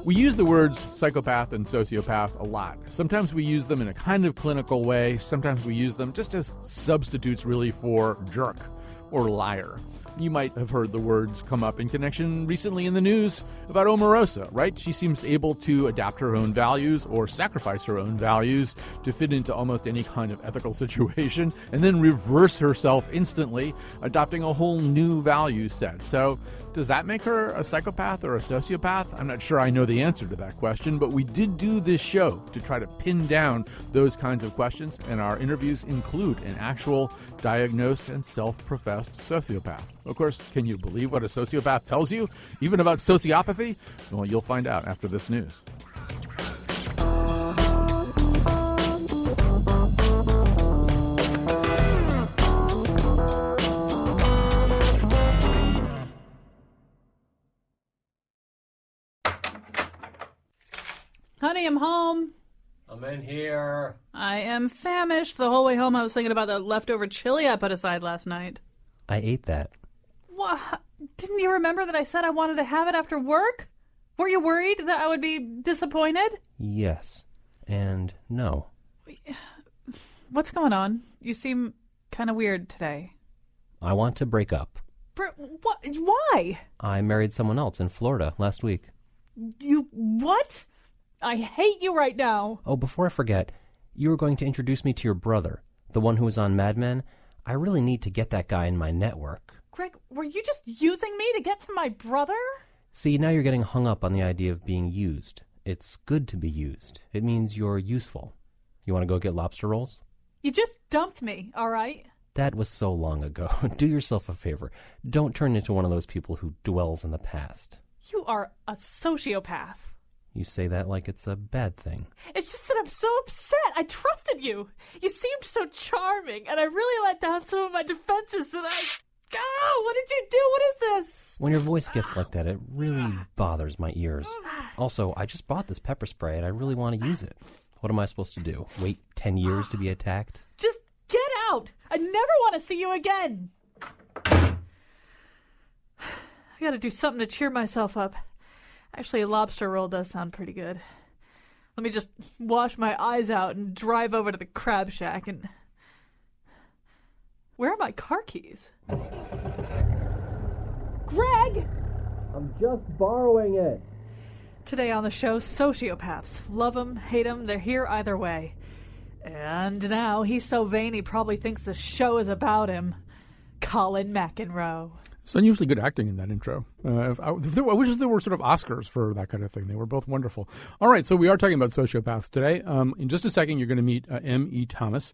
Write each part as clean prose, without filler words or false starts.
We use the words psychopath and sociopath a lot. Sometimes we use them in a kind of clinical way. Sometimes we use them just as substitutes really for jerk or liar. You might have heard the words come up in connection recently in the news about Omarosa, right? She seems able to adapt her own values or sacrifice her own values to fit into almost any kind of ethical situation and then reverse herself instantly, adopting a whole new value set. So does that make her a psychopath or a sociopath? I'm not sure I know the answer to that question, but we did do this show to try to pin down those kinds of questions, and our interviews include an actual diagnosed and self-professed sociopath. Of course, can you believe what a sociopath tells you, even about sociopathy? Well, you'll find out after this news. Honey, I'm home. I'm in here. I am famished. The whole way home I was thinking about the leftover chili I put aside last night. I ate that. What? Didn't you remember that I said I wanted to have it after work? Were you worried that I would be disappointed? Yes. And no. What's going on? You seem kind of weird today. I want to break up. What? Why? I married someone else in Florida last week. You what? I hate you right now. Oh, before I forget, you were going to introduce me to your brother, the one who was on Mad Men. I really need to get that guy in my network. Greg, were you just using me to get to my brother? See, now you're getting hung up on the idea of being used. It's good to be used. It means you're useful. You want to go get lobster rolls? You just dumped me, all right? That was so long ago. Do yourself a favor. Don't turn into one of those people who dwells in the past. You are a sociopath. You say that like it's a bad thing. It's just that I'm so upset. I trusted you. You seemed so charming, and I really let down some of my defenses that what did you do? What is this? When your voice gets like that, it really bothers my ears. Also, I just bought this pepper spray, and I really want to use it. What am I supposed to do? Wait 10 years to be attacked? Just get out. I never want to see you again. I gotta do something to cheer myself up. Actually, a lobster roll does sound pretty good. Let me just wash my eyes out and drive over to the crab shack and... Where are my car keys? Greg! I'm just borrowing it. Today on the show, sociopaths. Love them, hate them, they're here either way. And now he's so vain he probably thinks the show is about him. Colin McEnroe. It's unusually good acting in that intro. I wish there were sort of Oscars for that kind of thing. They were both wonderful. All right, so we are talking about sociopaths today. In just a second, you're going to meet M.E. Thomas.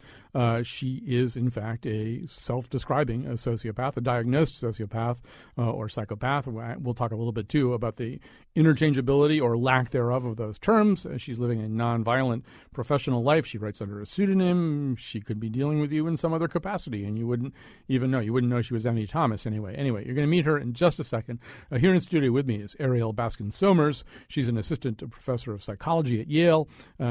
She is, in fact, a self-describing sociopath, a diagnosed sociopath or psychopath. We'll talk a little bit, too, about the interchangeability or lack thereof of those terms. She's living a nonviolent professional life. She writes under a pseudonym. She could be dealing with you in some other capacity, and you wouldn't even know. You wouldn't know she was M.E. Thomas anyway. Anyway, you're going to meet her in just a second. Here in studio with me is Ariel Baskin-Somers. She's an assistant professor of psychology at Yale.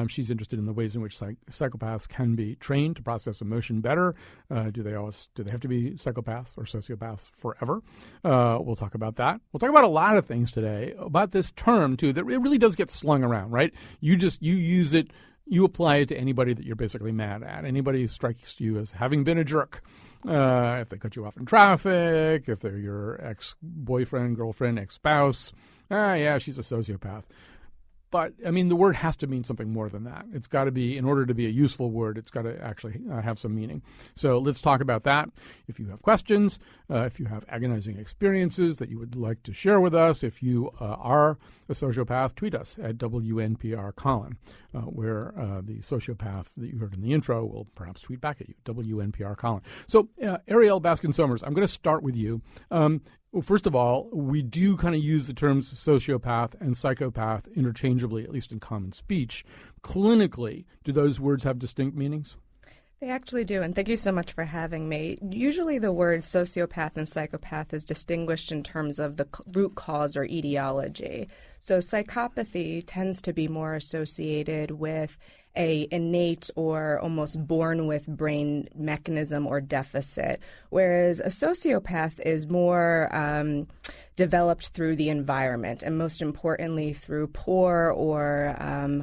She's interested in the ways in which psychopaths can be trained to process emotion better. Do they have to be psychopaths or sociopaths forever? We'll talk about that. We'll talk about a lot of things today, about this term, too, that it really does get slung around, right? You use it. You apply it to anybody that you're basically mad at, anybody who strikes you as having been a jerk. If they cut you off in traffic, if they're your ex-boyfriend, girlfriend, ex-spouse, yeah, she's a sociopath. But, I mean, the word has to mean something more than that. It's got to be, in order to be a useful word, it's got to actually have some meaning. So let's talk about that. If you have questions, if you have agonizing experiences that you would like to share with us, if you are a sociopath, tweet us at WNPR Colin, where the sociopath that you heard in the intro will perhaps tweet back at you, WNPR Colin. So, Ariel Baskin-Somers, I'm going to start with you. Well, first of all, we do kind of use the terms sociopath and psychopath interchangeably, at least in common speech. Clinically, do those words have distinct meanings? They actually do, and thank you so much for having me. Usually the word sociopath and psychopath is distinguished in terms of the root cause or etiology. So psychopathy tends to be more associated with a innate or almost born with brain mechanism or deficit, whereas a sociopath is more developed through the environment, and most importantly through poor or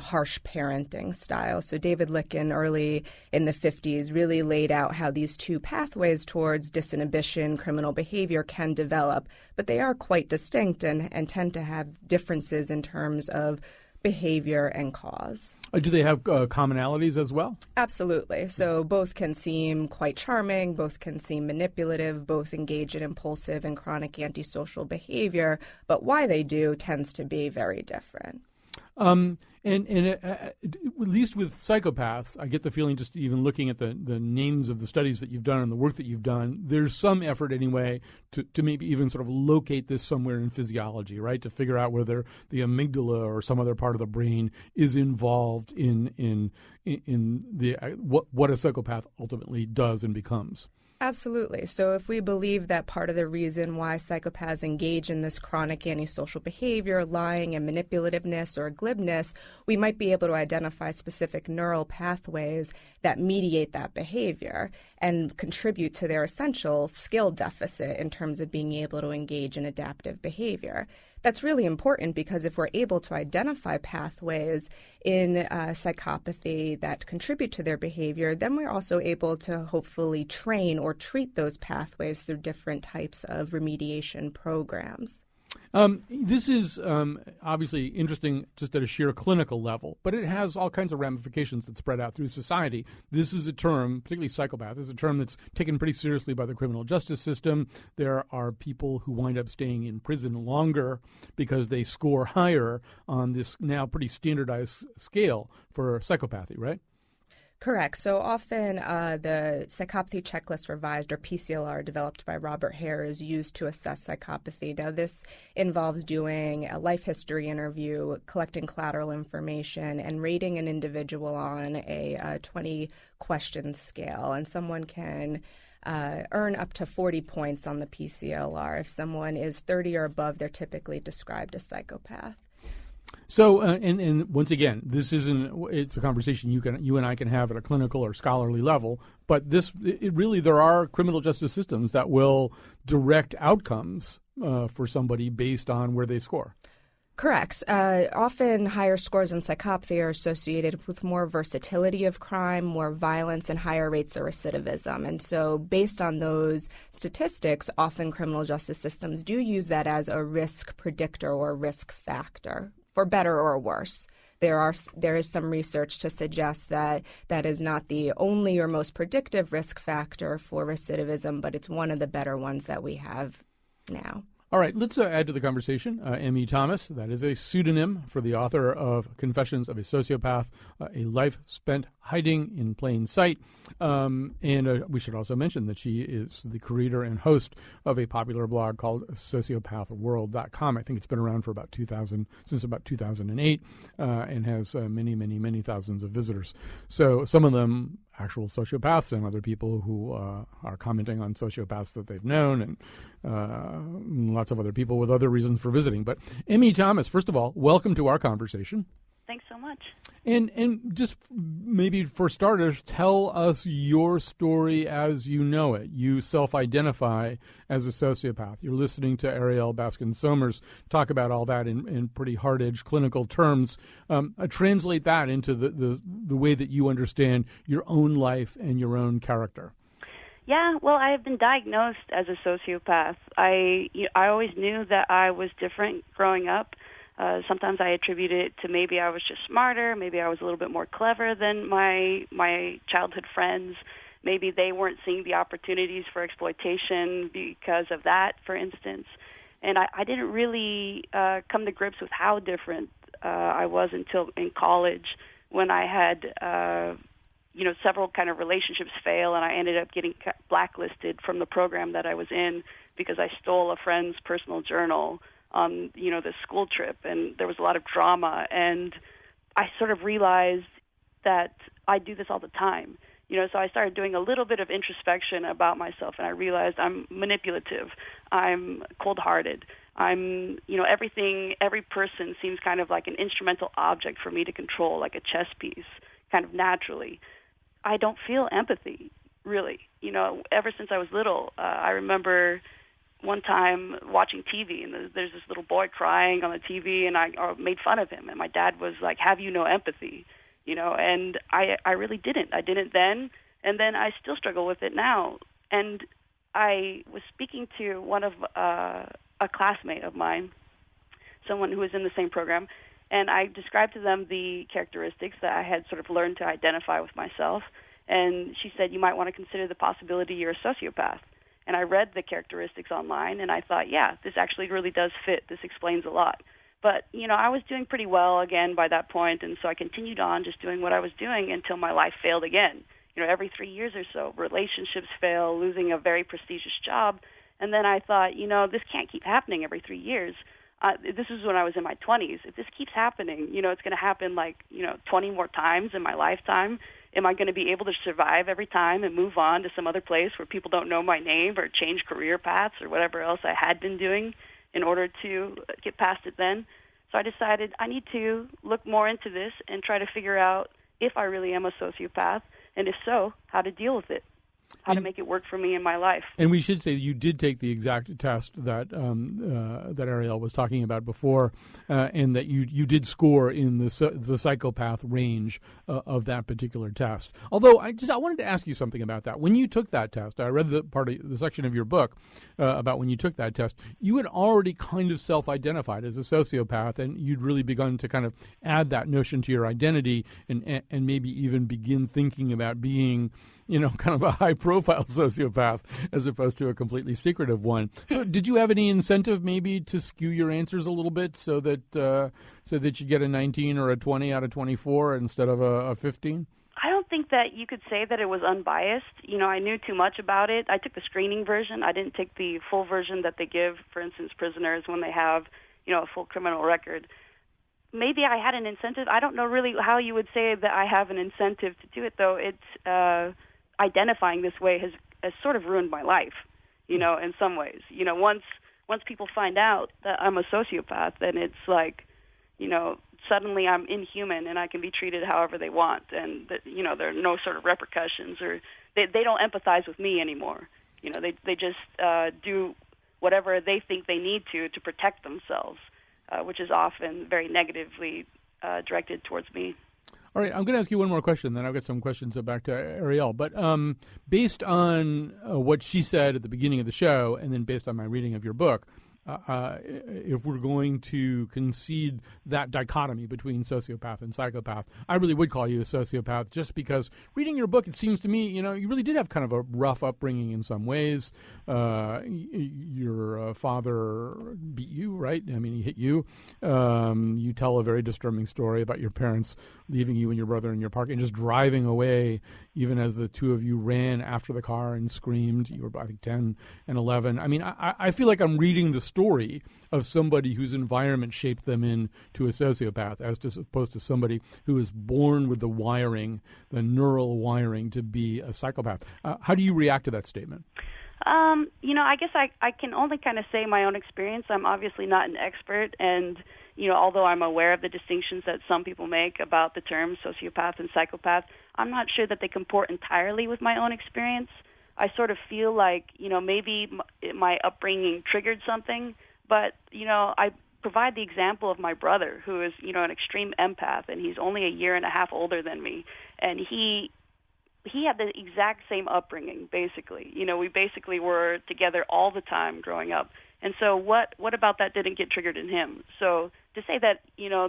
harsh parenting styles. So David Lykken, early in the 50s, really laid out how these two pathways towards disinhibition, criminal behavior can develop, but they are quite distinct and tend to have differences in terms of behavior and cause. Do they have commonalities as well? Absolutely. So both can seem quite charming, both can seem manipulative, both engage in impulsive and chronic antisocial behavior, but why they do tends to be very different. At least with psychopaths, I get the feeling, just even looking at the names of the studies that you've done and the work that you've done, there's some effort anyway to maybe even sort of locate this somewhere in physiology, right? To figure out whether the amygdala or some other part of the brain is involved in the what a psychopath ultimately does and becomes. Absolutely. So if we believe that part of the reason why psychopaths engage in this chronic antisocial behavior, lying and manipulativeness or glibness, we might be able to identify specific neural pathways that mediate that behavior and contribute to their essential skill deficit in terms of being able to engage in adaptive behavior. That's really important because if we're able to identify pathways in psychopathy that contribute to their behavior, then we're also able to hopefully train or treat those pathways through different types of remediation programs. This is obviously interesting just at a sheer clinical level, but it has all kinds of ramifications that spread out through society. This is a term, particularly psychopath, is a term that's taken pretty seriously by the criminal justice system. There are people who wind up staying in prison longer because they score higher on this now pretty standardized scale for psychopathy, right? Correct. So often the Psychopathy Checklist Revised, or PCLR, developed by Robert Hare, is used to assess psychopathy. Now, this involves doing a life history interview, collecting collateral information, and rating an individual on a 20-question scale. And someone can earn up to 40 points on the PCLR. If someone is 30 or above, they're typically described as psychopath. So, and once again, it's a conversation you and I can have at a clinical or scholarly level, but there are criminal justice systems that will direct outcomes for somebody based on where they score. Correct. Often higher scores in psychopathy are associated with more versatility of crime, more violence, and higher rates of recidivism. And so based on those statistics, often criminal justice systems do use that as a risk predictor or risk factor, for better or worse. There is some research to suggest that that is not the only or most predictive risk factor for recidivism, but it's one of the better ones that we have now. All right, let's add to the conversation M.E. Thomas. That is a pseudonym for the author of Confessions of a Sociopath, a life spent hiding in plain sight. And we should also mention that she is the creator and host of a popular blog called sociopathworld.com. I think it's been around for since about 2008, and has many, many, many thousands of visitors. So some of them actual sociopaths and other people who are commenting on sociopaths that they've known, and lots of other people with other reasons for visiting. But M.E. Thomas, first of all, welcome to our conversation. Thanks so much. And just maybe for starters, tell us your story as you know it. You self-identify as a sociopath. You're listening to Ariel Baskin-Somers talk about all that in pretty hard-edged clinical terms. Translate that into the way that you understand your own life and your own character. Yeah, well, I have been diagnosed as a sociopath. I always knew that I was different growing up. Sometimes I attribute it to maybe I was just smarter, maybe I was a little bit more clever than my childhood friends. Maybe they weren't seeing the opportunities for exploitation because of that, for instance. And I didn't really come to grips with how different I was until in college, when I had several kind of relationships fail, and I ended up getting blacklisted from the program that I was in because I stole a friend's personal journal on, the school trip, and there was a lot of drama, and I sort of realized that I do this all the time. So I started doing a little bit of introspection about myself, and I realized I'm manipulative, I'm cold-hearted, I'm, every person seems kind of like an instrumental object for me to control, like a chess piece, kind of naturally. I don't feel empathy, really. Ever since I was little, I remember one time watching TV, and there's this little boy crying on the TV, and I made fun of him, and my dad was like, "Have you no empathy?" And I really didn't. I didn't then, and then I still struggle with it now. And I was speaking to one of a classmate of mine, someone who was in the same program, and I described to them the characteristics that I had sort of learned to identify with myself. And she said, "You might want to consider the possibility you're a sociopath." And I read the characteristics online, and I thought, yeah, this actually really does fit. This explains a lot. But, I was doing pretty well again by that point, and so I continued on just doing what I was doing until my life failed again. Every 3 years or so, relationships fail, losing a very prestigious job. And then I thought, this can't keep happening every 3 years. This was when I was in my 20s. If this keeps happening, it's going to happen 20 more times in my lifetime. Am I going to be able to survive every time and move on to some other place where people don't know my name or change career paths or whatever else I had been doing in order to get past it then? So I decided I need to look more into this and try to figure out if I really am a sociopath, and if so, how to deal with it, how to make it work for me in my life. And we should say you did take the exact test that that Ariel was talking about before, and that you did score in the psychopath range of that particular test. Although I wanted to ask you something about that. When you took that test, I read the section of your book about when you took that test. You had already kind of self-identified as a sociopath, and you'd really begun to kind of add that notion to your identity, and maybe even begin thinking about being, kind of a high-profile sociopath as opposed to a completely secretive one. So did you have any incentive maybe to skew your answers a little bit so that you get a 19 or a 20 out of 24 instead of a 15? I don't think that you could say that it was unbiased. I knew too much about it. I took the screening version. I didn't take the full version that they give, for instance, prisoners when they have, a full criminal record. Maybe I had an incentive. I don't know really how you would say that I have an incentive to do it, though. It's identifying this way has sort of ruined my life, in some ways. Once people find out that I'm a sociopath, then it's like, suddenly I'm inhuman and I can be treated however they want, and that, there are no sort of repercussions, or they don't empathize with me anymore. They just do whatever they think they need to protect themselves, which is often very negatively directed towards me. All right, I'm going to ask you one more question, then I've got some questions back to Ariel. But based on what she said at the beginning of the show, and then based on my reading of your book, if we're going to concede that dichotomy between sociopath and psychopath, I really would call you a sociopath, just because reading your book, it seems to me, you really did have kind of a rough upbringing in some ways. Your father beat you, right? I mean, he hit you. You tell a very disturbing story about your parents leaving you and your brother in your park and just driving away, even as the two of you ran after the car and screamed. You were, I think, 10 and 11. I mean, I feel like I'm reading the story of somebody whose environment shaped them into a sociopath, as opposed to somebody who is born with the wiring, the neural wiring to be a psychopath. How do you react to that statement? I guess I can only kind of say my own experience. I'm obviously not an expert, and, although I'm aware of the distinctions that some people make about the terms sociopath and psychopath, I'm not sure that they comport entirely with my own experience. I sort of feel like, maybe my upbringing triggered something, but, I provide the example of my brother, who is, an extreme empath, and he's only a year and a half older than me, and he had the exact same upbringing, basically. We basically were together all the time growing up. And so what about that didn't get triggered in him? So to say that,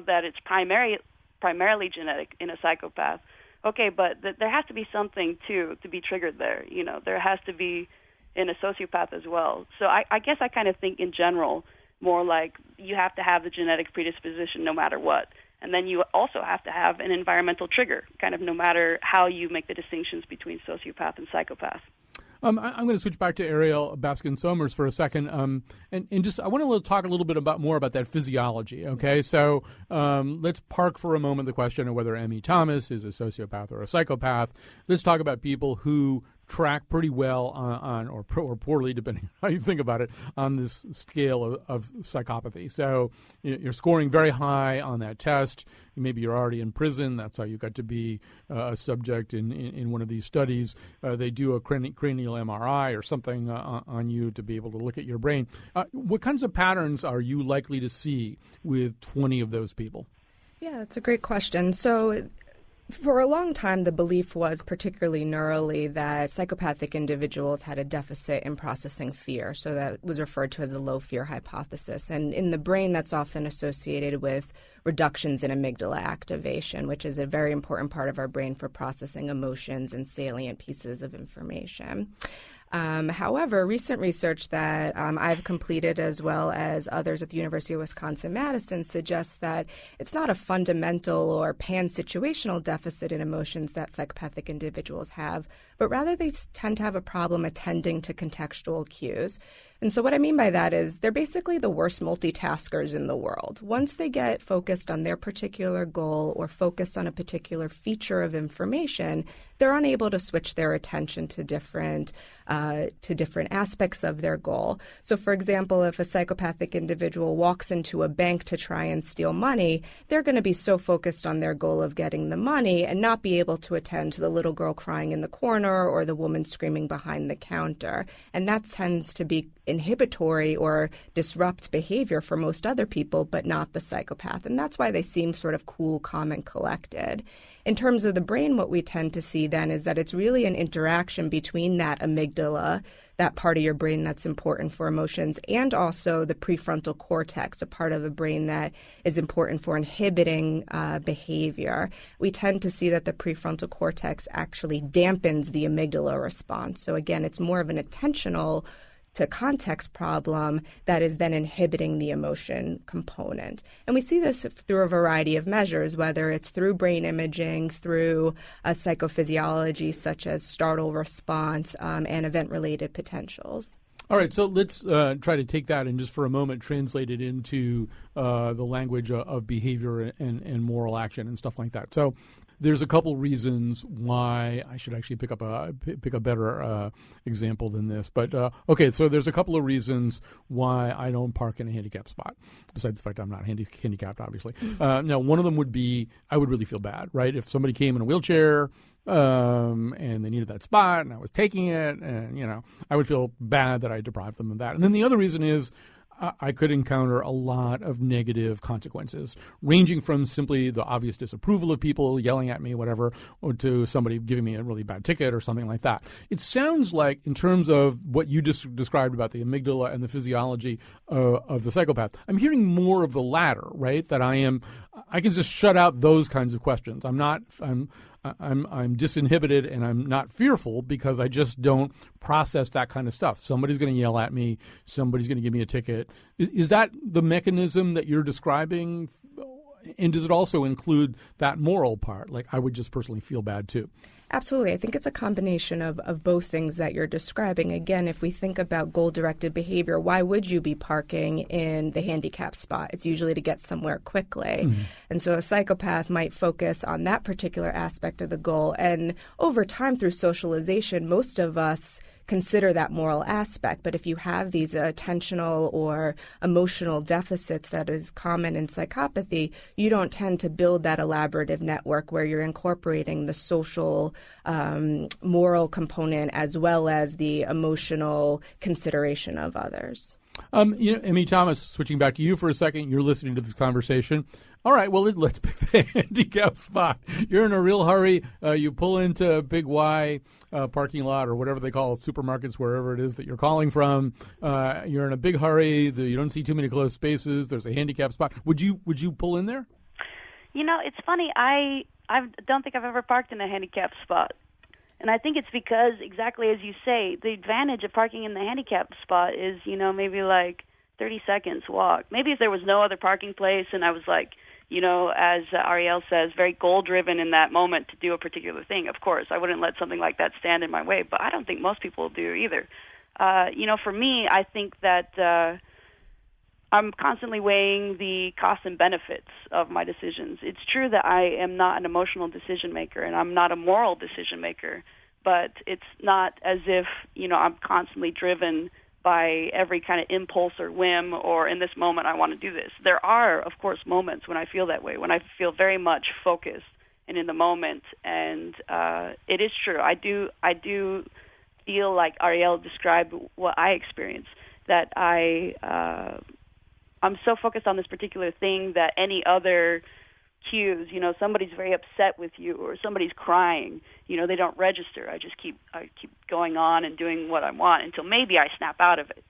that it's primarily genetic in a psychopath, okay, but there has to be something, too, to be triggered there. There has to be in a sociopath as well. So I guess I kind of think in general more like you have to have the genetic predisposition no matter what. And then you also have to have an environmental trigger, kind of no matter how you make the distinctions between sociopath and psychopath. I'm going to switch back to Ariel Baskin-Somers for a second, and just I want to talk a little bit more about that physiology. Okay, so let's park for a moment the question of whether M.E. Thomas is a sociopath or a psychopath. Let's talk about people who track pretty well on or poorly, depending on how you think about it, on this scale of psychopathy. So you're scoring very high on that test. Maybe you're already in prison. That's how you got to be a subject in one of these studies. They do a cranial MRI or something on you to be able to look at your brain. What kinds of patterns are you likely to see with 20 of those people? Yeah, that's a great question. So for a long time, the belief was, particularly neurally, that psychopathic individuals had a deficit in processing fear. So that was referred to as the low fear hypothesis. And in the brain, that's often associated with reductions in amygdala activation, which is a very important part of our brain for processing emotions and salient pieces of information. However, recent research that I've completed, as well as others at the University of Wisconsin-Madison, suggests that it's not a fundamental or pan-situational deficit in emotions that psychopathic individuals have, but rather they tend to have a problem attending to contextual cues. And so what I mean by that is they're basically the worst multitaskers in the world. Once they get focused on their particular goal or focused on a particular feature of information, they're unable to switch their attention to different aspects of their goal. So, for example, if a psychopathic individual walks into a bank to try and steal money, they're going to be so focused on their goal of getting the money and not be able to attend to the little girl crying in the corner or the woman screaming behind the counter. And that tends to be inhibitory or disrupt behavior for most other people, but not the psychopath. And that's why they seem sort of cool, calm, and collected. In terms of the brain, what we tend to see then is that it's really an interaction between that amygdala, that part of your brain that's important for emotions, and also the prefrontal cortex, a part of the brain that is important for inhibiting behavior. We tend to see that the prefrontal cortex actually dampens the amygdala response. So again, it's more of an attentional to context problem that is then inhibiting the emotion component. And we see this through a variety of measures, whether it's through brain imaging, through psychophysiology such as startle response and event-related potentials. All right, so let's try to take that and just for a moment translate it into the language of behavior and moral action and stuff like that. So there's a couple reasons why I should actually pick a better example than this. But okay, so there's a couple of reasons why I don't park in a handicapped spot, besides the fact I'm not handicapped, obviously. Now, one of them would be I would really feel bad, right? If somebody came in a wheelchair and they needed that spot and I was taking it, and, I would feel bad that I deprived them of that. And then the other reason is I could encounter a lot of negative consequences, ranging from simply the obvious disapproval of people yelling at me, whatever, or to somebody giving me a really bad ticket or something like that. It sounds like, in terms of what you just described about the amygdala and the physiology of the psychopath, I'm hearing more of the latter, right? That I can just shut out those kinds of questions. I'm disinhibited and I'm not fearful because I just don't process that kind of stuff. Somebody's going to yell at me. Somebody's going to give me a ticket. Is that the mechanism that you're describing? And does it also include that moral part? Like, I would just personally feel bad too. Absolutely. I think it's a combination of both things that you're describing. Again, if we think about goal-directed behavior, why would you be parking in the handicap spot? It's usually to get somewhere quickly. Mm-hmm. And so a psychopath might focus on that particular aspect of the goal. And over time, through socialization, most of us consider that moral aspect. But if you have these attentional or emotional deficits that is common in psychopathy, you don't tend to build that elaborative network where you're incorporating the social, moral component as well as the emotional consideration of others. Emmy Thomas, switching back to you for a second, you're listening to this conversation. All right, well, let's pick the handicap spot. You're in a real hurry. You pull into Big Y parking lot or whatever they call it, supermarkets, wherever it is that you're calling from. You're in a big hurry. You don't see too many closed spaces. There's a handicap spot. Would you pull in there? It's funny. I don't think I've ever parked in a handicap spot. And I think it's because, exactly as you say, the advantage of parking in the handicap spot is, maybe like 30 seconds walk. Maybe if there was no other parking place and I was like, as Ariel says, very goal-driven in that moment to do a particular thing. Of course, I wouldn't let something like that stand in my way, but I don't think most people do either. For me, I think that I'm constantly weighing the costs and benefits of my decisions. It's true that I am not an emotional decision maker and I'm not a moral decision maker, but it's not as if, I'm constantly driven by every kind of impulse or whim, or in this moment I want to do this. There are, of course, moments when I feel that way, when I feel very much focused and in the moment, and it is true. I do feel like Ariel described what I experience, that I'm so focused on this particular thing that any other cues, somebody's very upset with you or somebody's crying, they don't register. I keep going on and doing what I want until maybe I snap out of it.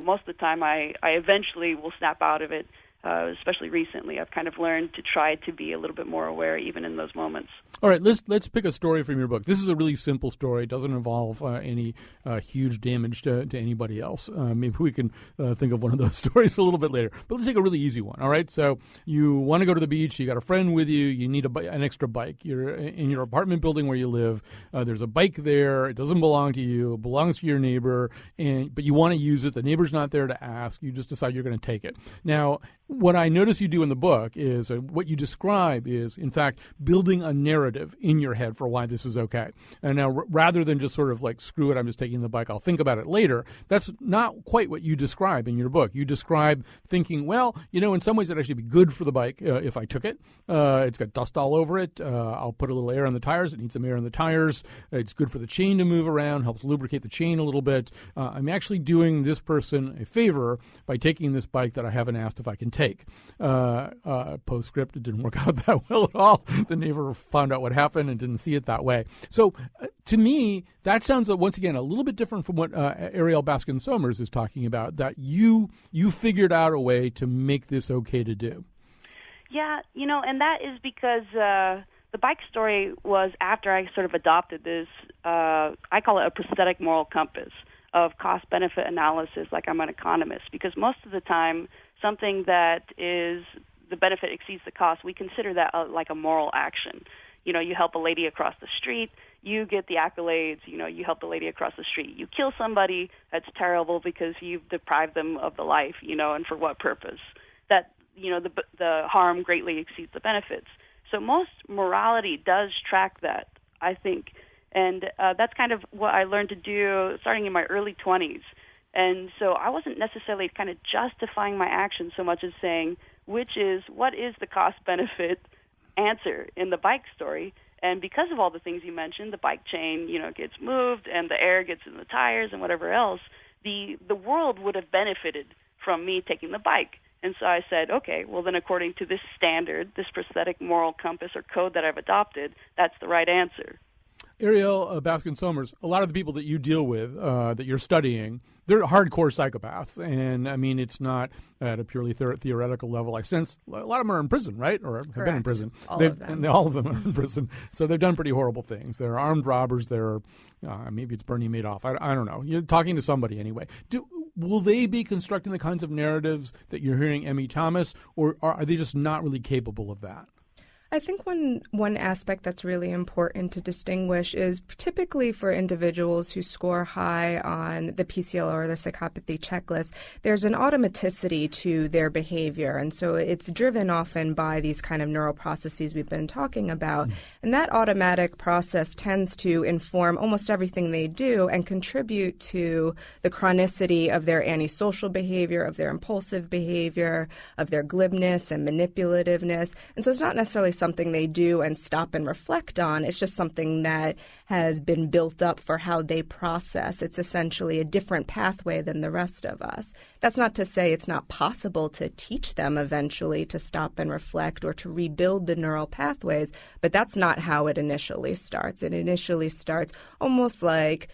Most of the time I eventually will snap out of it. Especially recently, I've kind of learned to try to be a little bit more aware even in those moments. All right, let's pick a story from your book. This is a really simple story. It doesn't involve any huge damage to anybody else. Maybe we can think of one of those stories a little bit later. But let's take a really easy one, all right? So you want to go to the beach. You got a friend with you. You need an extra bike. You're in your apartment building where you live. There's a bike there. It doesn't belong to you. It belongs to your neighbor, but you want to use it. The neighbor's not there to ask. You just decide you're going to take it. Now, what I notice you do in the book is what you describe is, in fact, building a narrative in your head for why this is okay. And now, rather than just sort of like, screw it, I'm just taking the bike, I'll think about it later, that's not quite what you describe in your book. You describe thinking, well, in some ways it'd actually be good for the bike if I took it. It's got dust all over it. I'll put a little air on the tires. It needs some air on the tires. It's good for the chain to move around, helps lubricate the chain a little bit. I'm actually doing this person a favor by taking this bike that I haven't asked if I can take. Postscript, it didn't work out that well at all. The neighbor found out what happened and didn't see it that way. So to me, that sounds, once again, a little bit different from what Ariel Baskin-Somers is talking about, that you figured out a way to make this okay to do. Yeah, and that is because the bike story was after I sort of adopted this, I call it a prosthetic moral compass of cost-benefit analysis, like I'm an economist, because most of the time something that is the benefit exceeds the cost, we consider that like a moral action. You help a lady across the street, you get the accolades, you help the lady across the street. You kill somebody, that's terrible because you've deprived them of the life, and for what purpose? That, the harm greatly exceeds the benefits. So most morality does track that, I think. And that's kind of what I learned to do starting in my early 20s. And so I wasn't necessarily kind of justifying my actions so much as saying, what is the cost-benefit answer in the bike story? And because of all the things you mentioned, the bike chain, gets moved and the air gets in the tires and whatever else, the world would have benefited from me taking the bike. And so I said, okay, well then according to this standard, this prosthetic moral compass or code that I've adopted, that's the right answer. Ariel Baskin-Somers, a lot of the people that you deal with, that you're studying, they're hardcore psychopaths. And, I mean, it's not at a purely theoretical level. I sense a lot of them are in prison, right? Or have been in prison. All of them. And all of them are in prison. So they've done pretty horrible things. They're armed robbers. They're, maybe it's Bernie Madoff. I don't know. You're talking to somebody anyway. Will they be constructing the kinds of narratives that you're hearing M.E. Thomas, or are they just not really capable of that? I think one aspect that's really important to distinguish is typically for individuals who score high on the PCL or the psychopathy checklist, there's an automaticity to their behavior. And so it's driven often by these kind of neural processes we've been talking about. And that automatic process tends to inform almost everything they do and contribute to the chronicity of their antisocial behavior, of their impulsive behavior, of their glibness and manipulativeness. And so it's not necessarily something they do and stop and reflect on. It's just something that has been built up for how they process. It's essentially a different pathway than the rest of us. That's not to say it's not possible to teach them eventually to stop and reflect or to rebuild the neural pathways, but that's not how it initially starts. It initially starts almost like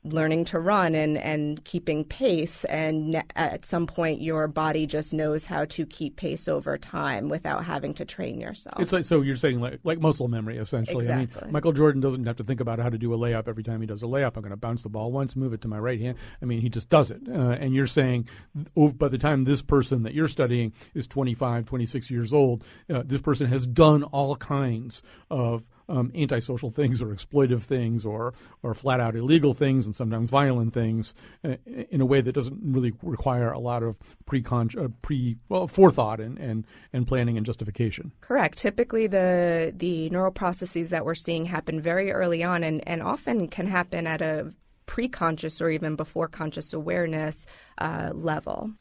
learning to run and keeping pace, and at some point your body just knows how to keep pace over time without having to train yourself. It's like, so you're saying like muscle memory, essentially. Exactly. I mean, Michael Jordan doesn't have to think about how to do a layup every time he does a layup. I'm going to bounce the ball once, move it to my right hand. I mean, he just does it. And you're saying by the time this person that you're studying is 25, 26 years old, this person has done all kinds of antisocial things or exploitive things or flat out illegal things and sometimes violent things in a way that doesn't really require a lot of forethought and planning and justification. Correct. Typically, the neural processes that we're seeing happen very early on and often can happen at a pre-conscious or even before conscious awareness level.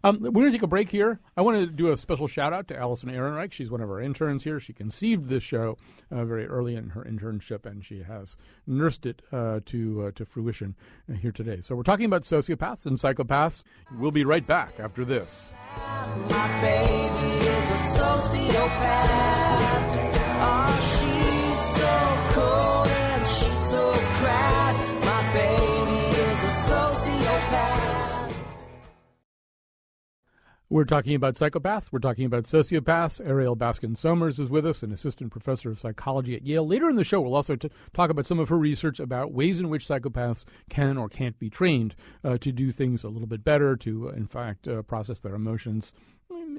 We're going to take a break here. I want to do a special shout-out to Allison Ehrenreich. She's one of our interns here. She conceived this show very early in her internship, and she has nursed it to fruition here today. So we're talking about sociopaths and psychopaths. We'll be right back after this. My baby is a sociopath. Oh, she's so cold and she's so crass. My baby is a sociopath. We're talking about psychopaths. We're talking about sociopaths. Ariel Baskin-Somers is with us, an assistant professor of psychology at Yale. Later in the show, we'll also talk about some of her research about ways in which psychopaths can or can't be trained to do things a little bit better, to, in fact, process their emotions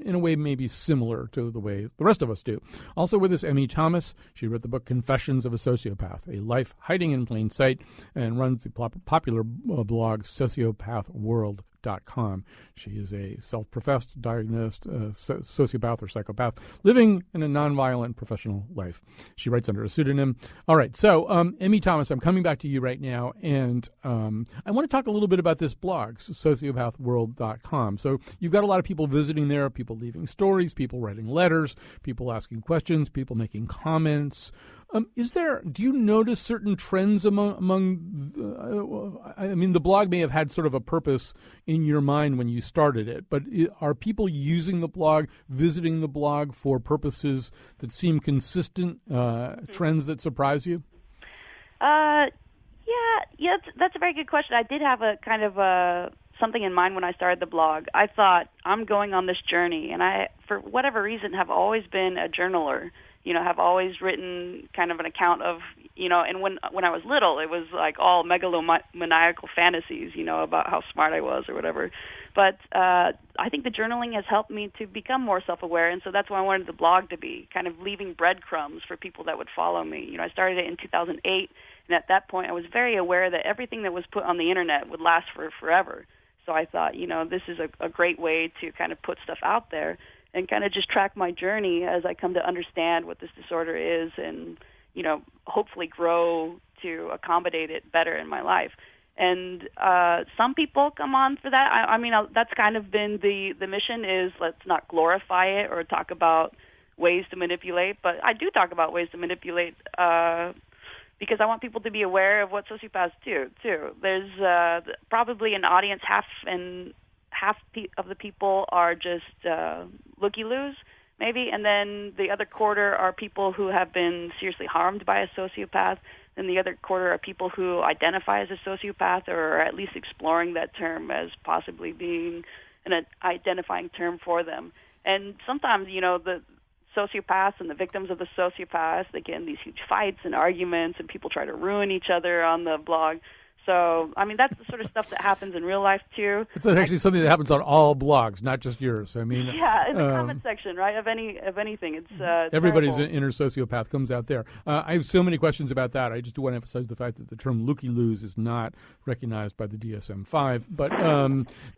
in a way maybe similar to the way the rest of us do. Also with us, M.E. Thomas. She wrote the book Confessions of a Sociopath, A Life Hiding in Plain Sight, and runs the popular blog sociopathworld.com. She is a self-professed, diagnosed sociopath or psychopath living in a nonviolent professional life. She writes under a pseudonym. All right, so M.E. Thomas, I'm coming back to you right now, and I want to talk a little bit about this blog, sociopathworld.com. So you've got a lot of people visiting there, people leaving stories, people writing letters, people asking questions, people making comments. Do you notice certain trends among the blog may have had sort of a purpose in your mind when you started it, but are people using the blog, visiting the blog for purposes that seem consistent, trends that surprise you? Yeah, that's a very good question. I did have a kind of something in mind when I started the blog. I thought, I'm going on this journey, and I, for whatever reason, have always been a journaler. Have always written kind of an account of, and when I was little, it was like all megalomaniacal fantasies, about how smart I was or whatever. But I think the journaling has helped me to become more self-aware, and so that's why I wanted the blog to be, kind of leaving breadcrumbs for people that would follow me. I started it in 2008, and at that point I was very aware that everything that was put on the Internet would last for forever. So I thought, this is a great way to kind of put stuff out there and kind of just track my journey as I come to understand what this disorder is and, hopefully grow to accommodate it better in my life. And some people come on for that. I mean, that's kind of been the mission is let's not glorify it or talk about ways to manipulate. But I do talk about ways to manipulate because I want people to be aware of what sociopaths do, too. There's probably an audience, half of the people are just looky-loos, maybe, and then the other quarter are people who have been seriously harmed by a sociopath, and the other quarter are people who identify as a sociopath or are at least exploring that term as possibly being an identifying term for them. And sometimes, the sociopaths and the victims of the sociopaths, they get in these huge fights and arguments, and people try to ruin each other on the blog. So, I mean, that's the sort of stuff that happens in real life, too. It's actually something that happens on all blogs, not just yours. I mean, yeah, in the comment section, right, of anything. It's everybody's terrible. Inner sociopath comes out there. I have so many questions about that. I just do want to emphasize the fact that the term looky-loos is not recognized by the DSM-5. But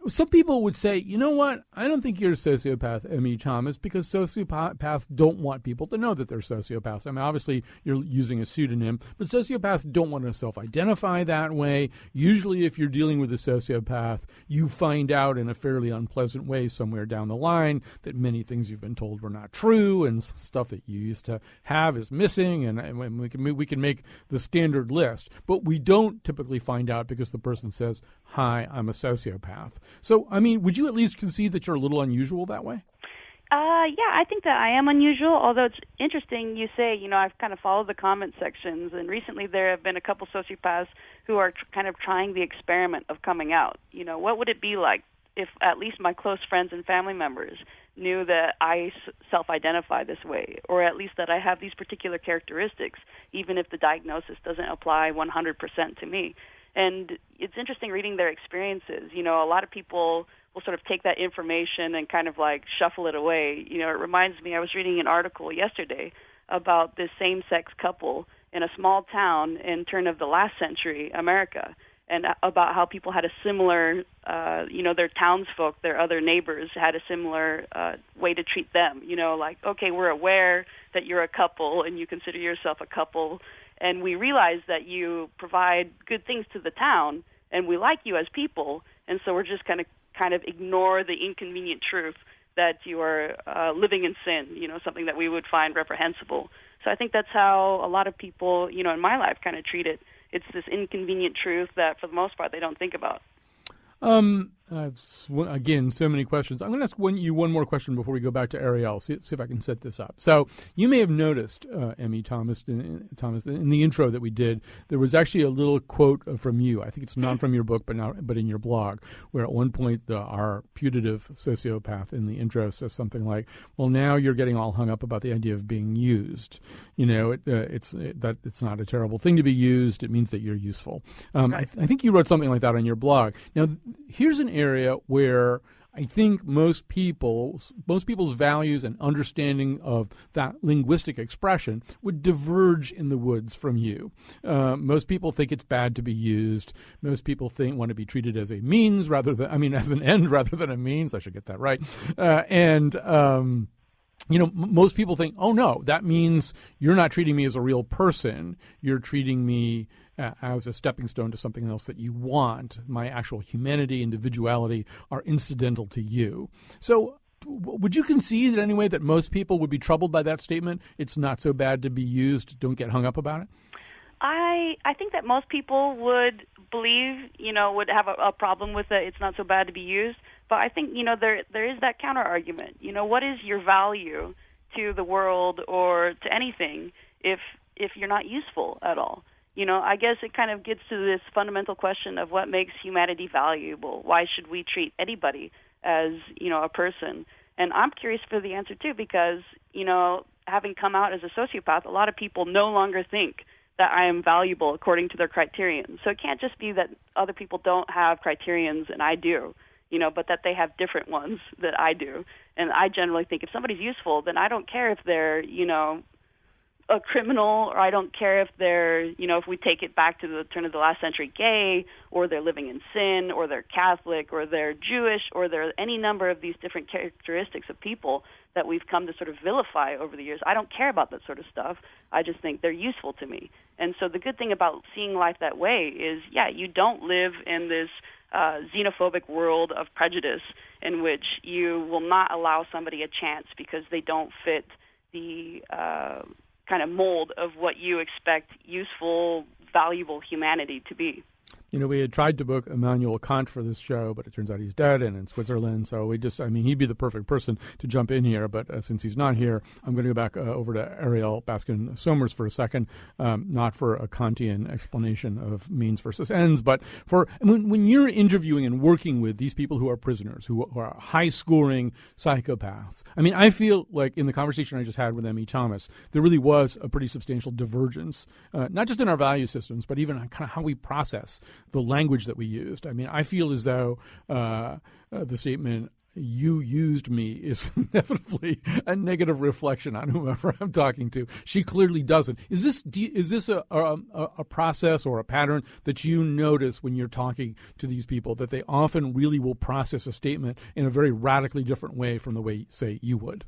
some people would say, you know what, I don't think you're a sociopath, M.E. Thomas, because sociopaths don't want people to know that they're sociopaths. I mean, obviously, you're using a pseudonym, but sociopaths don't want to self-identify that way. Usually, if you're dealing with a sociopath, you find out in a fairly unpleasant way somewhere down the line that many things you've been told were not true, and stuff that you used to have is missing, and we can make the standard list. But we don't typically find out because the person says, "Hi, I'm a sociopath." So, I mean, would you at least concede that you're a little unusual that way? Yeah, I think that I am unusual, although it's interesting you say, I've kind of followed the comment sections, and recently there have been a couple sociopaths who are kind of trying the experiment of coming out. What would it be like if at least my close friends and family members knew that I self-identify this way, or at least that I have these particular characteristics, even if the diagnosis doesn't apply 100% to me. And it's interesting reading their experiences. A lot of people will sort of take that information and kind of like shuffle it away. It reminds me, I was reading an article yesterday about this same-sex couple in a small town in turn of the last century America, and about how people had a similar, their townsfolk, their other neighbors had a similar way to treat them. Like, okay, we're aware that you're a couple and you consider yourself a couple, and we realize that you provide good things to the town, and we like you as people, and so we're just kind of ignore the inconvenient truth that you are living in sin, something that we would find reprehensible. So I think that's how a lot of people, in my life kind of treat it. It's this inconvenient truth that, for the most part, they don't think about. Again, so many questions. I'm going to ask you one more question before we go back to Ariel, see if I can set this up. So you may have noticed, M.E. Thomas, in the intro that we did, there was actually a little quote from you. I think it's not from your book, but in your blog, where at one point our putative sociopath in the intro says something like, well, now you're getting all hung up about the idea of being used. It's not a terrible thing to be used. It means that you're useful. Right. I think you wrote something like that on your blog. Now, here's an area where I think most people's values and understanding of that linguistic expression would diverge in the woods from you. Most people think it's bad to be used. Most people want to be treated as a means as an end rather than a means. I should get that right. Most people think, oh, no, that means you're not treating me as a real person. You're treating me as a stepping stone to something else that you want. My actual humanity, individuality are incidental to you. So would you concede anyway that most people would be troubled by that statement? It's not so bad to be used. Don't get hung up about it? I think that most people would believe, would have a problem with it. It's not so bad to be used. But I think, there is that counter argument. What is your value to the world or to anything if you're not useful at all? I guess it kind of gets to this fundamental question of what makes humanity valuable. Why should we treat anybody as, a person? And I'm curious for the answer, too, because, having come out as a sociopath, a lot of people no longer think that I am valuable according to their criterion. So it can't just be that other people don't have criterions and I do, but that they have different ones that I do. And I generally think if somebody's useful, then I don't care if they're, a criminal, or I don't care if they're, if we take it back to the turn of the last century, gay, or they're living in sin, or they're Catholic, or they're Jewish, or there are any number of these different characteristics of people that we've come to sort of vilify over the years. I don't care about that sort of stuff. I just think they're useful to me. And so the good thing about seeing life that way is, you don't live in this xenophobic world of prejudice in which you will not allow somebody a chance because they don't fit the kind of mold of what you expect useful, valuable humanity to be. We had tried to book Immanuel Kant for this show, but it turns out he's dead and in Switzerland. So he'd be the perfect person to jump in here. But since he's not here, I'm going to go back over to Ariel Baskin-Somers for a second, not for a Kantian explanation of means versus ends, but for when you're interviewing and working with these people who are prisoners, who are high-scoring psychopaths. I feel like in the conversation I just had with M.E. Thomas, there really was a pretty substantial divergence, not just in our value systems, but even kind of how we process the language that we used. I feel as though the statement, you used me, is inevitably a negative reflection on whomever I'm talking to. She clearly doesn't. Is this a process or a pattern that you notice when you're talking to these people, that they often really will process a statement in a very radically different way from the way, say, you would?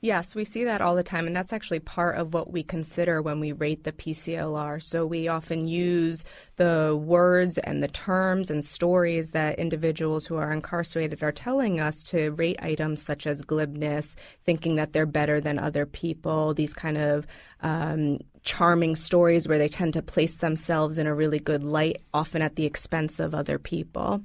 Yes, we see that all the time, and that's actually part of what we consider when we rate the PCLR. So we often use the words and the terms and stories that individuals who are incarcerated are telling us to rate items such as glibness, thinking that they're better than other people, these kind of charming stories where they tend to place themselves in a really good light, often at the expense of other people.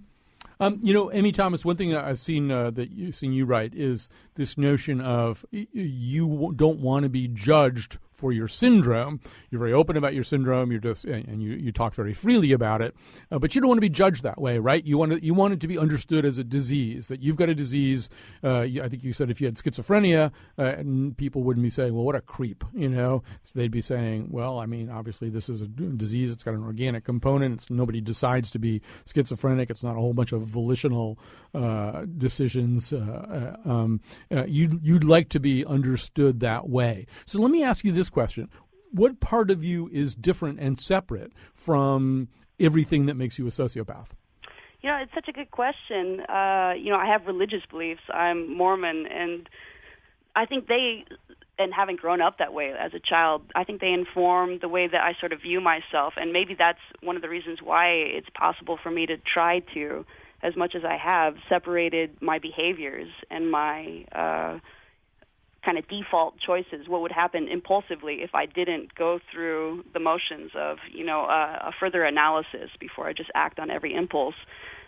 M.E. Thomas, one thing that I've seen you write is this notion of you don't want to be judged for your syndrome. You're very open about your syndrome. You talk very freely about it, but you don't want to be judged that way, right? You want it to be understood as a disease, that you've got a disease. I think you said if you had schizophrenia, and people wouldn't be saying, well, what a creep, So they'd be saying, well, obviously this is a disease. It's got an organic component. Nobody decides to be schizophrenic. It's not a whole bunch of volitional decisions. You'd like to be understood that way. So let me ask you this this question. What part of you is different and separate from everything that makes you a sociopath? It's such a good question. I have religious beliefs. I'm Mormon, and I think and having grown up that way as a child, I think they inform the way that I sort of view myself, and maybe that's one of the reasons why it's possible for me to try to, as much as I have, separated my behaviors and my kind of default choices, what would happen impulsively if I didn't go through the motions of, a further analysis before I just act on every impulse.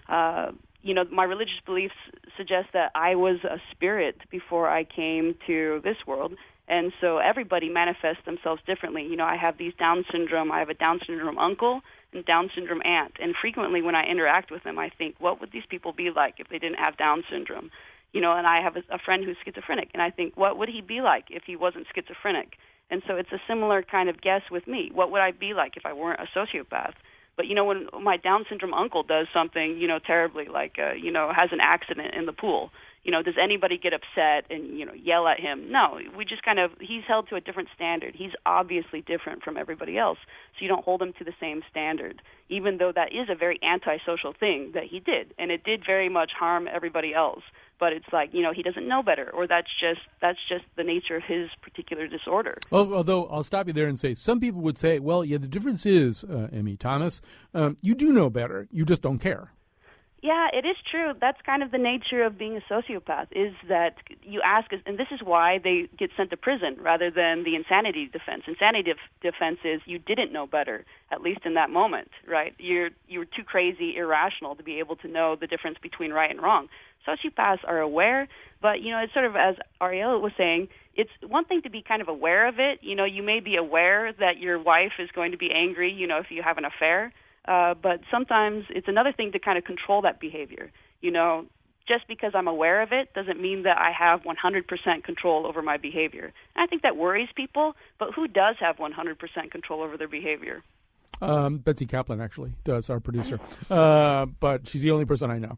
My religious beliefs suggest that I was a spirit before I came to this world, and so everybody manifests themselves differently. I have I have a Down syndrome uncle and Down syndrome aunt, and frequently when I interact with them, I think, what would these people be like if they didn't have Down syndrome? And I have a friend who's schizophrenic, and I think, what would he be like if he wasn't schizophrenic? And so it's a similar kind of guess with me. What would I be like if I weren't a sociopath? But, when my Down syndrome uncle does something, terribly, like, has an accident in the pool, does anybody get upset and, yell at him? No, we just he's held to a different standard. He's obviously different from everybody else, so you don't hold him to the same standard, even though that is a very antisocial thing that he did, and it did very much harm everybody else. But it's like, he doesn't know better, or that's just the nature of his particular disorder. Well, although I'll stop you there and say, some people would say, well, yeah, the difference is, M.E. Thomas, you do know better, you just don't care. Yeah, it is true. That's kind of the nature of being a sociopath, is that you ask, and this is why they get sent to prison rather than the insanity defense. Insanity defense is you didn't know better, at least in that moment, right? You were too crazy, irrational to be able to know the difference between right and wrong. Sociopaths are aware, but, it's sort of, as Ariella was saying, it's one thing to be kind of aware of it. You may be aware that your wife is going to be angry, if you have an affair. But sometimes it's another thing to kind of control that behavior. Just because I'm aware of it doesn't mean that I have 100% control over my behavior. And I think that worries people, but who does have 100% control over their behavior? Betsy Kaplan actually does, our producer. But she's the only person I know.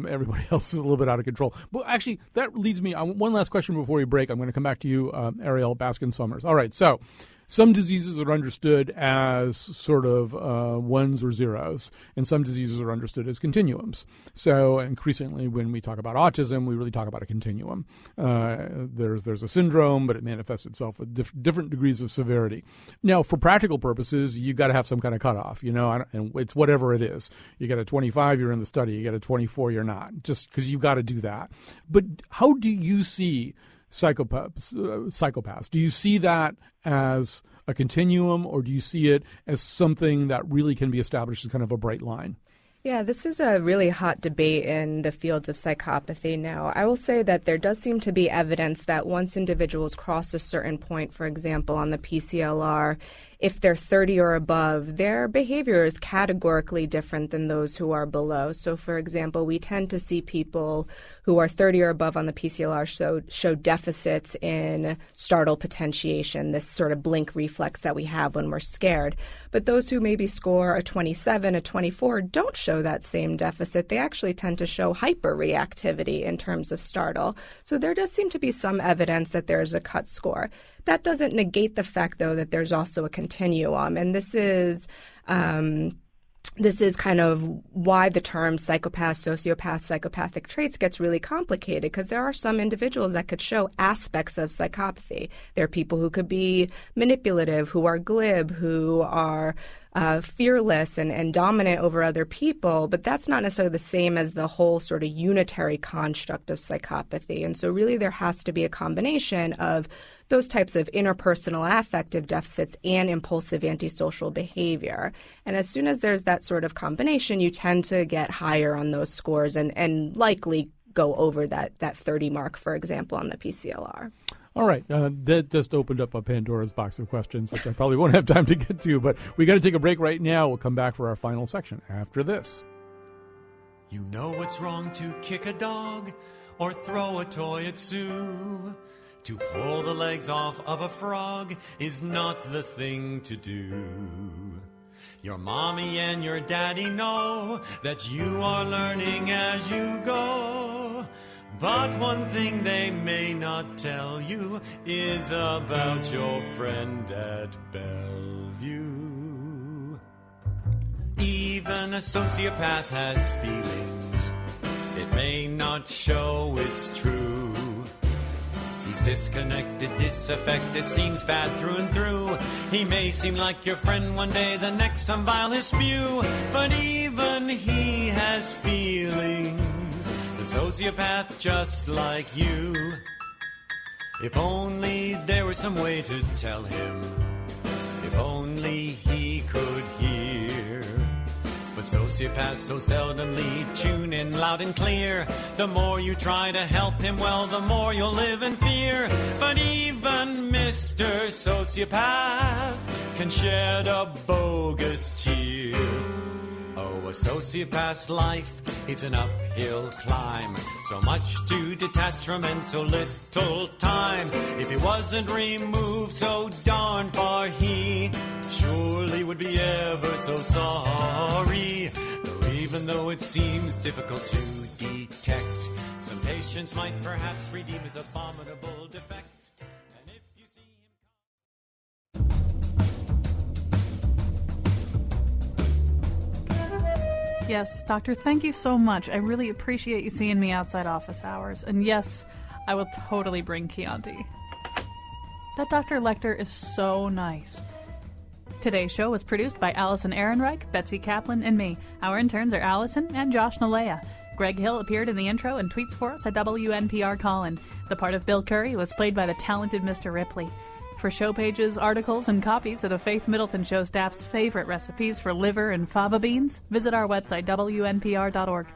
Everybody else is a little bit out of control. But actually, that leads me, one last question before we break. I'm going to come back to you, Ariel Baskin-Summers. All right, so some diseases are understood as sort of ones or zeros, and some diseases are understood as continuums. So increasingly when we talk about autism, we really talk about a continuum. There's a syndrome, but it manifests itself with different degrees of severity. Now, for practical purposes, you've got to have some kind of cutoff, and it's whatever it is. You get a 25, you're in the study. You get a 24, you're not, just because you've got to do that. But how do you see psychopaths? Do you see that as a continuum, or do you see it as something that really can be established as kind of a bright line? Yeah, this is a really hot debate in the fields of psychopathy now. I will say that there does seem to be evidence that once individuals cross a certain point, for example, on the PCLR, if they're 30 or above, their behavior is categorically different than those who are below. So, for example, we tend to see people who are 30 or above on the PCLR show deficits in startle potentiation, this sort of blink reflex that we have when we're scared. But those who maybe score a 27, a 24 don't show that same deficit. They actually tend to show hyperreactivity in terms of startle. So there does seem to be some evidence that there's a cut score. That doesn't negate the fact, though, that there's also a continuum. And this is kind of why the term psychopath, sociopath, psychopathic traits gets really complicated, because there are some individuals that could show aspects of psychopathy. There are people who could be manipulative, who are glib, who are fearless and dominant over other people, but that's not necessarily the same as the whole sort of unitary construct of psychopathy. And so really there has to be a combination of those types of interpersonal affective deficits and impulsive antisocial behavior. And as soon as there's that sort of combination, you tend to get higher on those scores and likely go over that 30 mark, for example, on the PCLR. All right. That just opened up a Pandora's box of questions, which I probably won't have time to get to, but we got to take a break right now. We'll come back for our final section after this. You know it's wrong to kick a dog or throw a toy at Sue. To pull the legs off of a frog is not the thing to do. Your mommy and your daddy know that you are learning as you go. But one thing they may not tell you is about your friend at Bellevue. Even a sociopath has feelings. It may not show it's true. He's disconnected, disaffected, seems bad through and through. He may seem like your friend one day, the next some vile his spew. But even he has feelings. The sociopath just like you. If only there were some way to tell him. If only he could hear. But sociopaths so seldomly tune in loud and clear. The more you try to help him, well, the more you'll live in fear. But even Mr. Sociopath can shed a bogus tear. Oh, a sociopath's life is an uphill climb. So much to detach from and so little time. If he wasn't removed so darn far, he surely would be ever so sorry. Though even though it seems difficult to detect, some patients might perhaps redeem his abominable defect. And if you see him... Yes, Doctor, thank you so much. I really appreciate you seeing me outside office hours. And yes, I will totally bring Chianti. That Dr. Lecter is so nice. Today's show was produced by Allison Ehrenreich, Betsy Kaplan, and me. Our interns are Allison and Josh Nalea. Greg Hill appeared in the intro and tweets for us at WNPR Colin. The part of Bill Curry was played by the talented Mr. Ripley. For show pages, articles, and copies of the Faith Middleton Show staff's favorite recipes for liver and fava beans, visit our website, WNPR.org.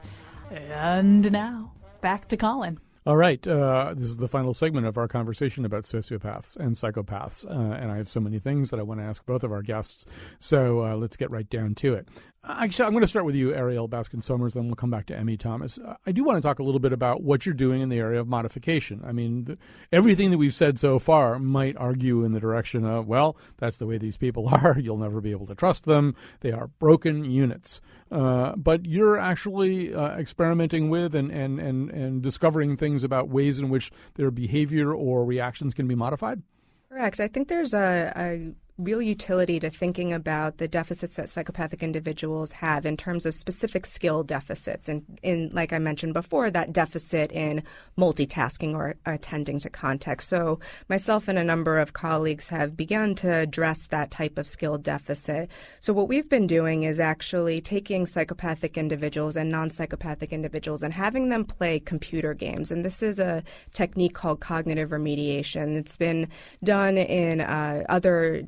And now, back to Colin. All right. This is the final segment of our conversation about sociopaths and psychopaths. And I have so many things that I want to ask both of our guests. So let's get right down to it. Actually, I'm going to start with you, Ariel Baskin-Somers, then we'll come back to Emmy Thomas. I do want to talk a little bit about what you're doing in the area of modification. I mean, everything that we've said so far might argue in the direction of, well, that's the way these people are. You'll never be able to trust them. They are broken units. But you're actually experimenting with and discovering things about ways in which their behavior or reactions can be modified? Correct. I think there's a real utility to thinking about the deficits that psychopathic individuals have in terms of specific skill deficits. And in, like I mentioned before, that deficit in multitasking or attending to context. So myself and a number of colleagues have begun to address that type of skill deficit. So what we've been doing is actually taking psychopathic individuals and non-psychopathic individuals and having them play computer games. And this is a technique called cognitive remediation. It's been done in other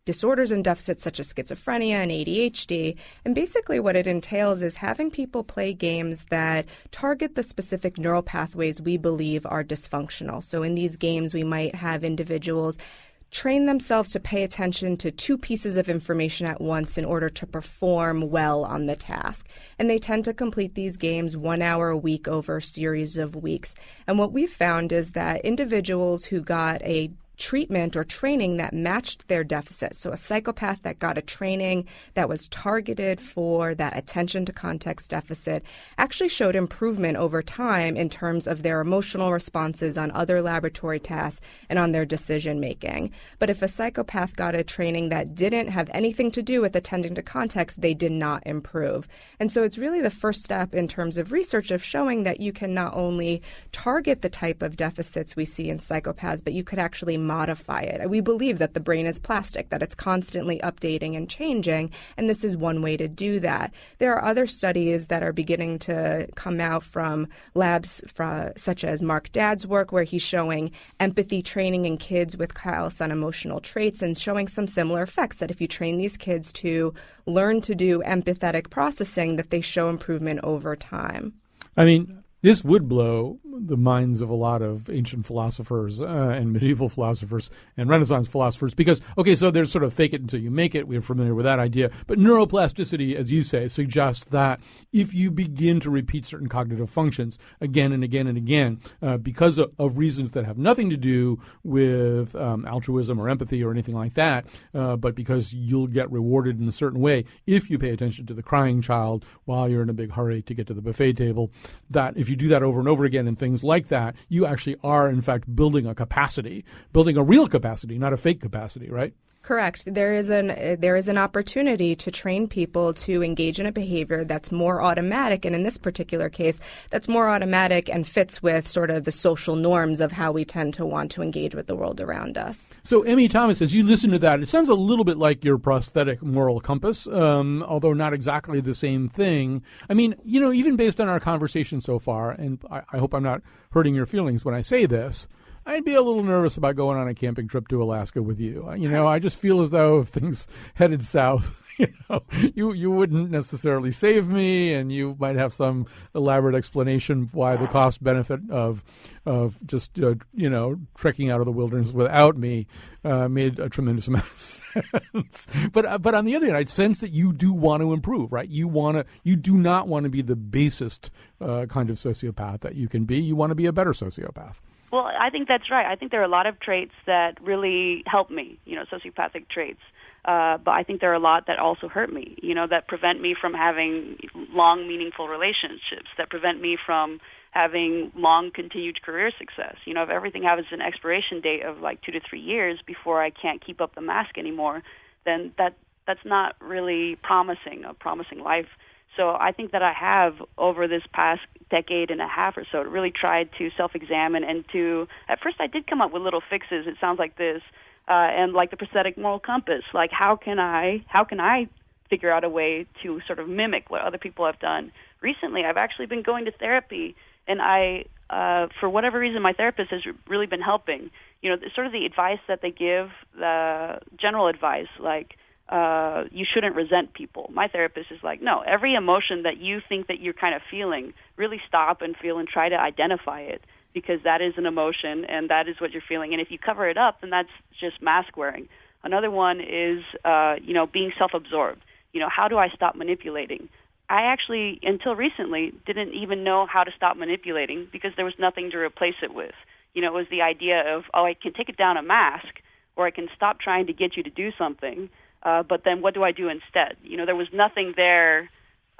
disorders and deficits such as schizophrenia and ADHD. And basically what it entails is having people play games that target the specific neural pathways we believe are dysfunctional. So in these games, we might have individuals train themselves to pay attention to two pieces of information at once in order to perform well on the task. And they tend to complete these games 1 hour a week over a series of weeks. And what we've found is that individuals who got a treatment or training that matched their deficit. So a psychopath that got a training that was targeted for that attention to context deficit actually showed improvement over time in terms of their emotional responses on other laboratory tasks and on their decision making. But if a psychopath got a training that didn't have anything to do with attending to context, they did not improve. And so it's really the first step in terms of research of showing that you can not only target the type of deficits we see in psychopaths, but you could actually modify it. We believe that the brain is plastic, that it's constantly updating and changing, and this is one way to do that. There are other studies that are beginning to come out from labs such as Mark Dadd's work, where he's showing empathy training in kids with callous unemotional traits and showing some similar effects, that if you train these kids to learn to do empathetic processing, that they show improvement over time. I mean, this would blow the minds of a lot of ancient philosophers and medieval philosophers and Renaissance philosophers because, okay, so there's sort of fake it until you make it. We're familiar with that idea. But neuroplasticity, as you say, suggests that if you begin to repeat certain cognitive functions again and again and again because of reasons that have nothing to do with altruism or empathy or anything like that, but because you'll get rewarded in a certain way if you pay attention to the crying child while you're in a big hurry to get to the buffet table, that if if you do that over and over again and things like that, you actually are, in fact, building a capacity, building a real capacity, not a fake capacity, right? Correct. There is an opportunity to train people to engage in a behavior that's more automatic, and in this particular case, that's more automatic and fits with sort of the social norms of how we tend to want to engage with the world around us. So, Emmy Thomas, as you listen to that, it sounds a little bit like your prosthetic moral compass, although not exactly the same thing. I mean, even based on our conversation so far, and I hope I'm not hurting your feelings when I say this, I'd be a little nervous about going on a camping trip to Alaska with you. I just feel as though if things headed south, you wouldn't necessarily save me, and you might have some elaborate explanation why the cost benefit of just trekking out of the wilderness without me made a tremendous amount of sense. But on the other hand, I sense that you do want to improve, right? You do not want to be the basest kind of sociopath that you can be. You want to be a better sociopath. Well, I think that's right. I think there are a lot of traits that really help me, sociopathic traits. But I think there are a lot that also hurt me, that prevent me from having long, meaningful relationships, that prevent me from having long, continued career success. If everything has an expiration date of like 2 to 3 years before I can't keep up the mask anymore, then that's not really a promising life. So I think that I have, over this past decade and a half or so, really tried to self-examine and at first I did come up with little fixes. It sounds like this, and like the prosthetic moral compass. Like, how can I figure out a way to sort of mimic what other people have done? Recently, I've actually been going to therapy, and for whatever reason, my therapist has really been helping. Sort of the advice that they give, the general advice, like, you shouldn't resent people. My therapist is like, no, every emotion that you think that you're kind of feeling, really stop and feel and try to identify it, because that is an emotion and that is what you're feeling. And if you cover it up, then that's just mask wearing. Another one is, being self-absorbed. How do I stop manipulating? I actually, until recently, didn't even know how to stop manipulating because there was nothing to replace it with. It was the idea of, I can take it down a mask, or I can stop trying to get you to do something. But then what do I do instead? There was nothing there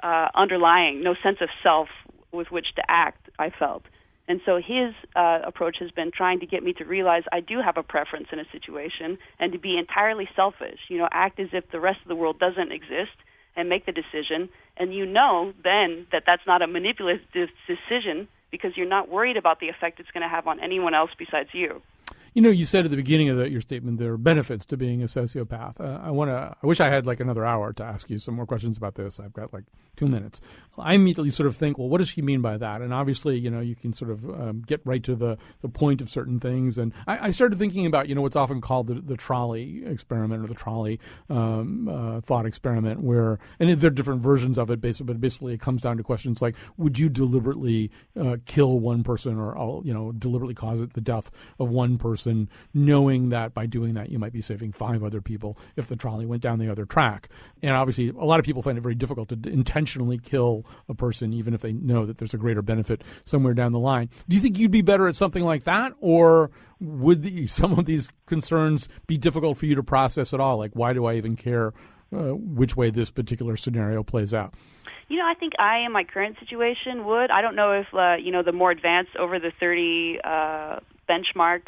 underlying, no sense of self with which to act, I felt. And so his approach has been trying to get me to realize I do have a preference in a situation and to be entirely selfish, act as if the rest of the world doesn't exist and make the decision. And then that that's not a manipulative decision because you're not worried about the effect it's going to have on anyone else besides you. You said at the beginning of your statement there are benefits to being a sociopath. I wish I had like another hour to ask you some more questions about this. I've got like 2 minutes. I immediately sort of think, well, what does she mean by that? And obviously, you can sort of get right to the point of certain things. And I started thinking about, what's often called the trolley experiment or the trolley thought experiment, where, and there are different versions of it, but basically it comes down to questions like, would you deliberately kill one person or, deliberately cause the death of one person, knowing that by doing that you might be saving 5 other people if the trolley went down the other track. And obviously a lot of people find it very difficult to intentionally kill a person even if they know that there's a greater benefit somewhere down the line. Do you think you'd be better at something like that, or would some of these concerns be difficult for you to process at all? Like, why do I even care which way this particular scenario plays out? I think I, in my current situation, would. I don't know if, the more advanced over the 30 benchmark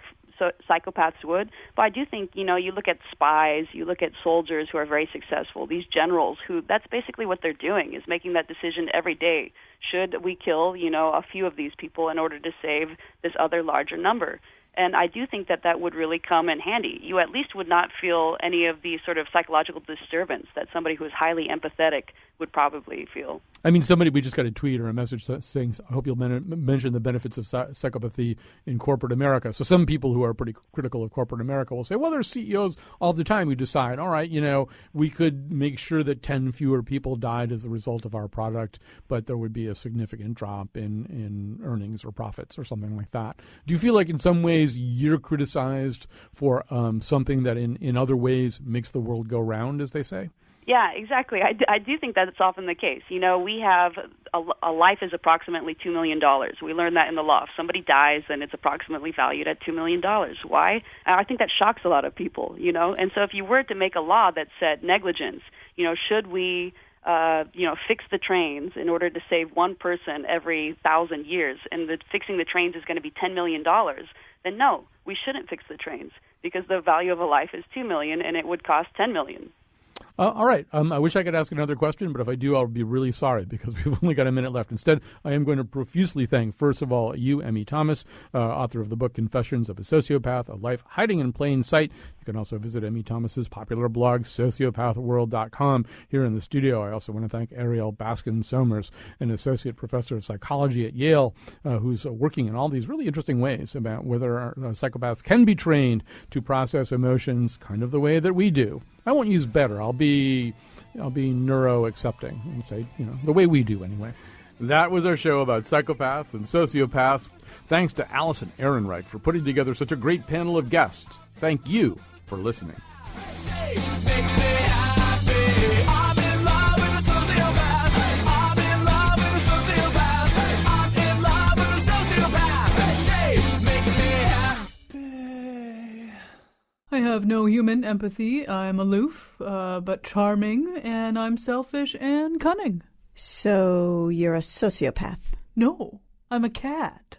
psychopaths would. But I do think, you look at spies, you look at soldiers who are very successful, these generals who, that's basically what they're doing, is making that decision every day. Should we kill, a few of these people in order to save this other larger number? And I do think that would really come in handy. You at least would not feel any of the sort of psychological disturbance that somebody who is highly empathetic would probably feel. I mean, we just got a tweet or a message saying, I hope you'll mention the benefits of psychopathy in corporate America. So some people who are pretty critical of corporate America will say, well, there's CEOs all the time who decide, all right, we could make sure that 10 fewer people died as a result of our product, but there would be a significant drop in earnings or profits or something like that. Do you feel like in some ways you're criticized for something that in other ways makes the world go round, as they say? Yeah, exactly. I do think that it's often the case. We have a life is approximately $2 million. We learned that in the law. If somebody dies, then it's approximately valued at $2 million. Why? I think that shocks a lot of people, And so if you were to make a law that said negligence, should we fix the trains in order to save one person every 1,000 years, and fixing the trains is going to be $10 million, then no, we shouldn't fix the trains because the value of a life is $2 million and it would cost $10 million. All right. I wish I could ask another question, but if I do, I'll be really sorry because we've only got a minute left. Instead, I am going to profusely thank, first of all, you, M.E. Thomas, author of the book Confessions of a Sociopath, A Life Hiding in Plain Sight. You can also visit M.E. Thomas's popular blog, sociopathworld.com. Here in the studio, I also want to thank Ariel Baskin-Somers, an associate professor of psychology at Yale, who's working in all these really interesting ways about whether psychopaths can be trained to process emotions kind of the way that we do. I won't use better. I'll be neuro-accepting and say, the way we do anyway. That was our show about psychopaths and sociopaths. Thanks to Allison Ehrenreich for putting together such a great panel of guests. Thank you for listening. I have no human empathy. I'm aloof, but charming, and I'm selfish and cunning. So you're a sociopath? No, I'm a cat.